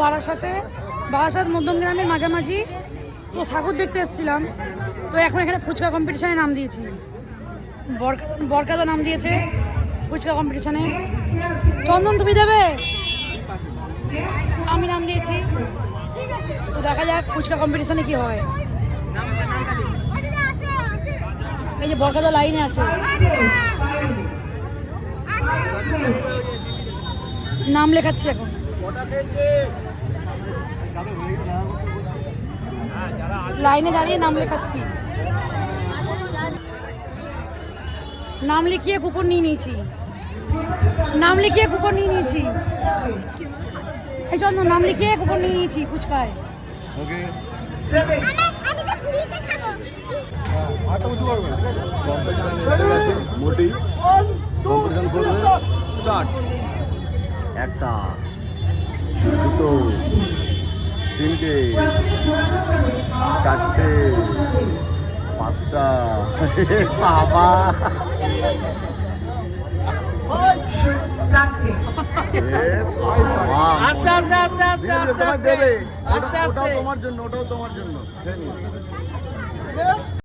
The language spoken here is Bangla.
বারাসাত মধ্যমগ্রামের মাঝামাঝি তো ঠাকুর দেখতে এসেছিলাম। তো এখন এখানে ফুচকা কম্পিটিশনে নাম দিয়েছি। বরকাদা নাম দিয়েছে ফুচকা কম্পিটিশনে। চন্দন তুমি দেবে? আমি নাম দিয়েছি। তো দেখা যাক ফুচকা কম্পিটিশনে কি হয়। এই যে বরকাদা লাইনে আছে, নাম লেখাচ্ছি এখন। লাইনে দাঁড়িয়ে নাম লেখাচ্ছি। নাম লিখিয়ে কুপন নিয়ে নিয়েছি। এই জন্য নাম লিখিয়ে কুপন নিয়ে নিয়েছি ফুচকায়। একটা, দুটো, তিনটে, চারটে, পাঁচটা, বাবা ওটাও তোমার জন্য।